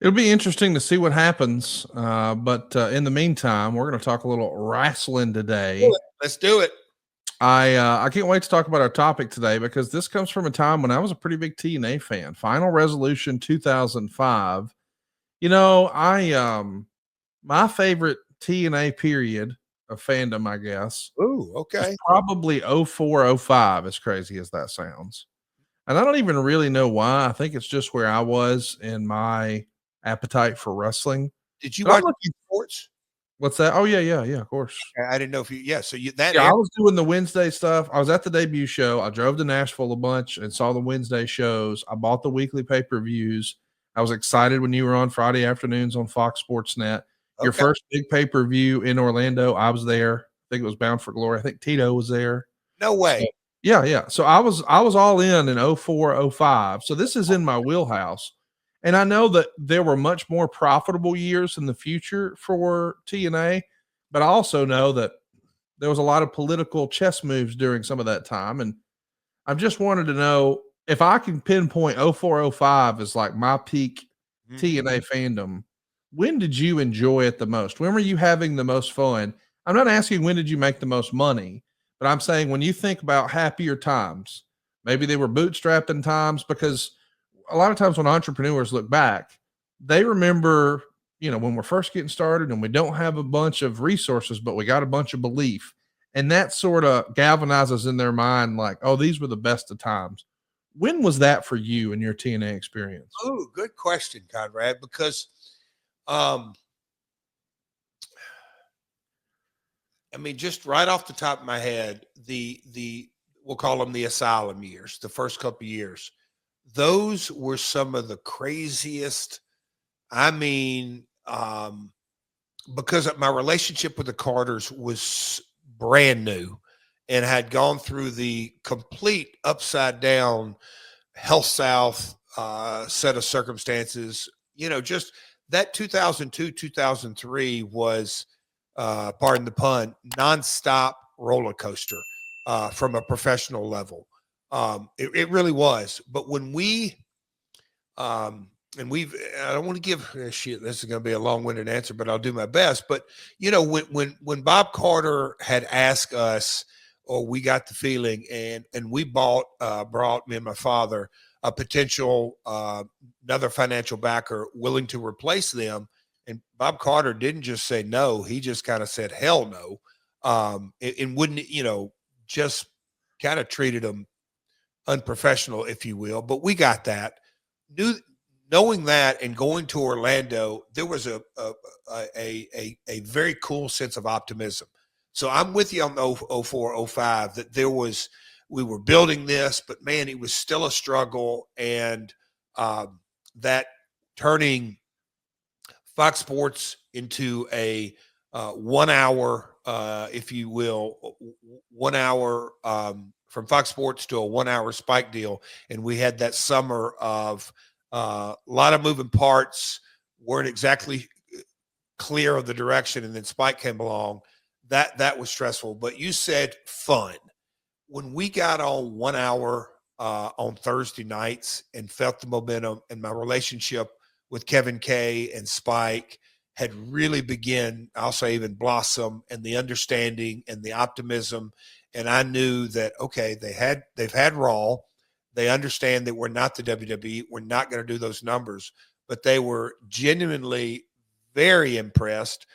It'll be interesting to see what happens. But in the meantime, we're going to talk a little wrestling today. Let's do it. I can't wait to talk about our topic today because this comes from a time when I was a pretty big TNA fan. Final Resolution 2005. My favorite TNA period of fandom, I guess, Ooh, was okay. probably 04, 05, as crazy as that sounds. And I don't even really know why. I think it's just where I was in my appetite for wrestling. Did you But I'm watch looking. sports? What's that? Oh yeah, of course. I didn't know if you. Yeah, so you that Yeah, I air. was doing the Wednesday stuff. I was at the debut show. I drove to Nashville a bunch and saw the Wednesday shows. I bought the weekly pay-per-views. I was excited when you were on Friday afternoons on Fox Sports Net. Your Okay. first big pay-per-view in Orlando, I was there. I think it was Bound for Glory. I think Tito was there. No So, way. yeah. So I was all in 04, 05. So this is in my wheelhouse. And I know that there were much more profitable years in the future for TNA, but I also know that there was a lot of political chess moves during some of that time. And I just wanted to know if I can pinpoint 04, 05 as like my peak Mhm. TNA fandom. When did you enjoy it the most? When were you having the most fun? I'm not asking when did you make the most money, but I'm saying when you think about happier times, maybe they were bootstrapping times, because a lot of times when entrepreneurs look back, they remember, when we're first getting started and we don't have a bunch of resources, but we got a bunch of belief. And that sort of galvanizes in their mind, like, oh, these were the best of times. When was that for you in your TNA experience? Oh, good question, Conrad. Because, um, I mean, just right off the top of my head, the we'll call them the asylum years, the first couple of years. Those were some of the craziest. I mean, because my relationship with the Carters was brand new and had gone through the complete upside down health south set of circumstances. Just that 2002, 2003 was, pardon the pun, nonstop roller coaster from a professional level. It really was. But when um, and I don't want to give shit. This is going to be a long-winded answer, but I'll do my best. But when Bob Carter had asked us, or we got the feeling, and we brought me and my father a potential another financial backer willing to replace them, and Bob Carter didn't just say no; he just kind of said hell no, and wouldn't just kind of treated them unprofessional, if you will. But we got that. Knew Knowing that and going to Orlando, there was a very cool sense of optimism. So I'm with you on 04, 05 that we were building this, but man, it was still a struggle. And that turning Fox Sports into a 1 hour, if you will, 1 hour from Fox Sports to a 1 hour Spike deal. And we had that summer of a lot of moving parts, weren't exactly clear of the direction. And then Spike came along. That was stressful. But you said fun. When we got on 1 hour on Thursday nights and felt the momentum, and my relationship with Kevin K and Spike had really begun, I'll say even blossom, and the understanding and the optimism. And I knew that, okay, they've had Raw. They understand that we're not the WWE. We're not going to do those numbers, but they were genuinely very impressed.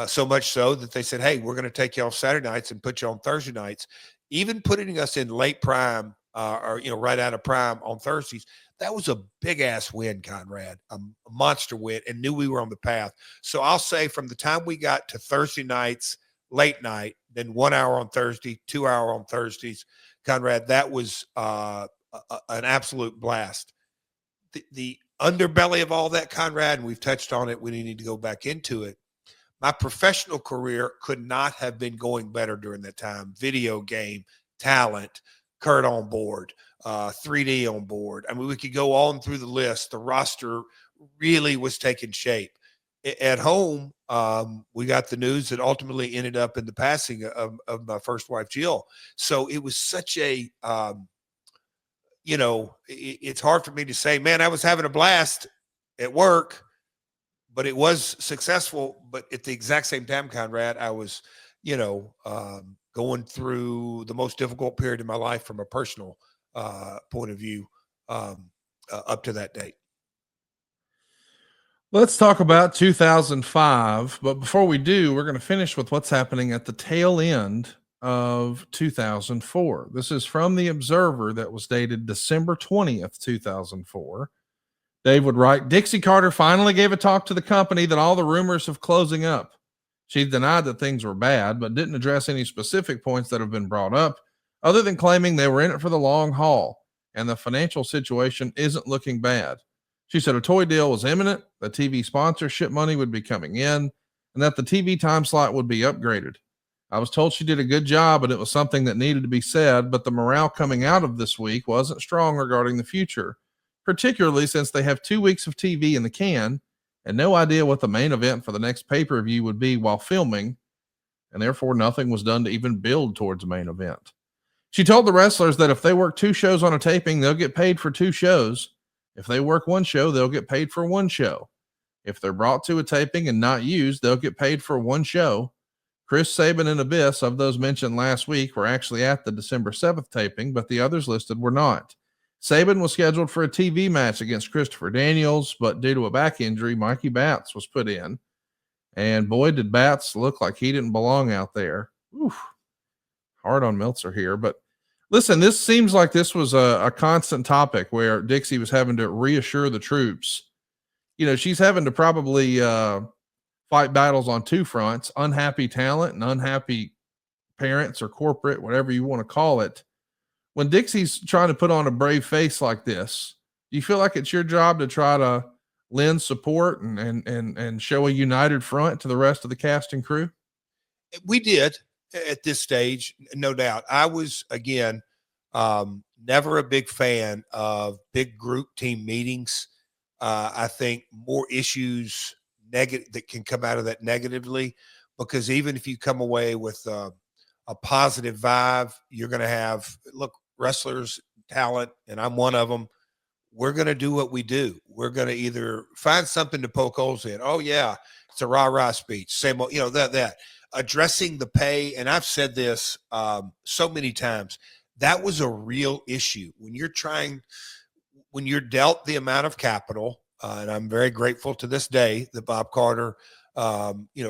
So much so that they said, hey, we're going to take you off Saturday nights and put you on Thursday nights, even putting us in late prime or right out of prime on Thursdays. That was a big ass win, Conrad, a monster win, and knew we were on the path. So I'll say from the time we got to Thursday nights, late night, then 1 hour on Thursday, 2 hour on Thursdays, Conrad, that was an absolute blast. The underbelly of all that, Conrad, and we've touched on it, we need to go back into it. My professional career could not have been going better during that time. Video game, talent, Kurt on board, 3D on board. I mean, we could go on through the list. The roster really was taking shape. At home, we got the news that ultimately ended up in the passing of my first wife, Jill. So it was such a, it's hard for me to say, man, I was having a blast at work. but it was successful. But at the exact same time, Conrad, I was, going through the most difficult period in my life from a personal point of view up to that date. Let's talk about 2005. But before we do, we're going to finish with what's happening at the tail end of 2004. This is from the Observer that was dated December 20th, 2004. Dave would write, Dixie Carter finally gave a talk to the company that all the rumors of closing up. She denied that things were bad, but didn't address any specific points that have been brought up, other than claiming they were in it for the long haul and the financial situation isn't looking bad. She said a toy deal was imminent, the TV sponsorship money would be coming in, and that the TV time slot would be upgraded. I was told she did a good job, and it was something that needed to be said, but the morale coming out of this week wasn't strong regarding the future, particularly since they have 2 weeks of TV in the can and no idea what the main event for the next pay-per-view would be while filming, and therefore nothing was done to even build towards a main event. She told the wrestlers that if they work 2 shows on a taping, they'll get paid for 2 shows. If they work 1 show, they'll get paid for 1 show. If they're brought to a taping and not used, they'll get paid for 1 show. Chris Sabin and Abyss, of those mentioned last week, were actually at the December 7th taping, but the others listed were not. Sabin was scheduled for a TV match against Christopher Daniels, but due to a back injury, Mikey Batts was put in. And boy, did Batts look like he didn't belong out there. Oof. Hard on Meltzer here, but listen, this seems like this was a constant topic where Dixie was having to reassure the troops. She's having to probably fight battles on 2 fronts, unhappy talent and unhappy parents or corporate, whatever you want to call it. When Dixie's trying to put on a brave face like this, do you feel like it's your job to try to lend support and show a united front to the rest of the cast and crew? We did at this stage, no doubt. I was, again, never a big fan of big group team meetings. I think more issues that can come out of that negatively, because even if you come away with a positive vibe, you're going to have, look, wrestlers, talent, and I'm one of them. We're going to do what we do. We're going to either find something to poke holes in. Oh yeah, it's a rah-rah speech. Same, that addressing the pay. And I've said this so many times, that was a real issue when you're dealt the amount of capital. And I'm very grateful to this day that Bob Carter,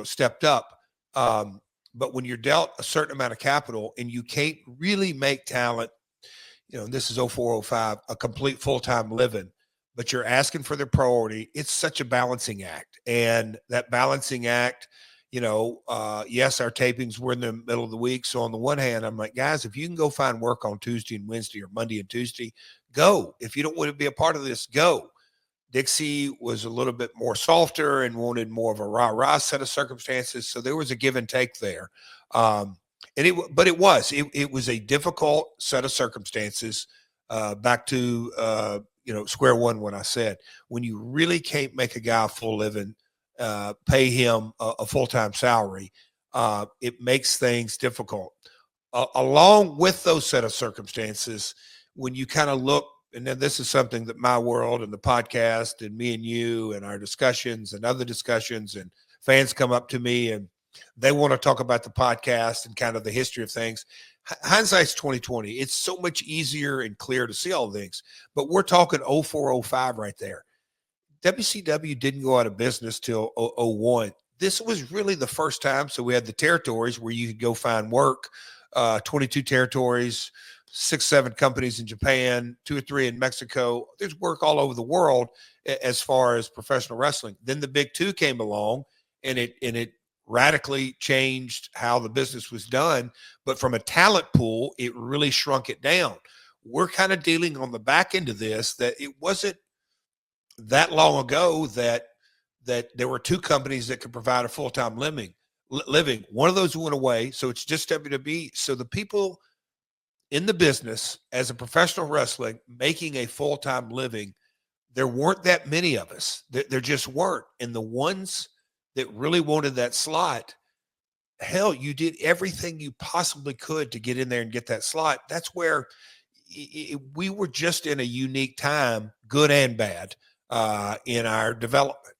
stepped up. But when you're dealt a certain amount of capital and you can't really make talent, this is 0405, a complete full-time living, but you're asking for their priority. It's such a balancing act. And that balancing act, yes, our tapings were in the middle of the week. So on the one hand, I'm like, guys, if you can go find work on Tuesday and Wednesday or Monday and Tuesday, go. If you don't want to be a part of this, go. Dixie was a little bit more softer and wanted more of a rah-rah set of circumstances. So there was a give and take there. It was a difficult set of circumstances, back to, square one. When I said, when you really can't make a guy a full living, pay him a full-time salary, it makes things difficult. Along with those set of circumstances, when you kind of look, and then this is something that my world and the podcast and me and you and our discussions and other discussions, and fans come up to me and they want to talk about the podcast and kind of the history of things. Hindsight's 2020. It's so much easier and clear to see all things, but we're talking 0405 right there. WCW didn't go out of business till 01. This was really the first time. So we had the territories where you could go find work, 22 territories, 6-7 companies in Japan, 2 or 3 in Mexico. There's work all over the world as far as professional wrestling. Then the big 2 came along, and it radically changed how the business was done. But from a talent pool, it really shrunk it down. We're kind of dealing on the back end of this, that it wasn't that long ago that there were 2 companies that could provide a full-time living. One of those went away, so it's just WWE. So the people in the business as a professional wrestling making a full-time living, there weren't that many of us. There just weren't. And the ones that really wanted that slot, hell, you did everything you possibly could to get in there and get that slot. That's where we were just in a unique time, good and bad, in our development.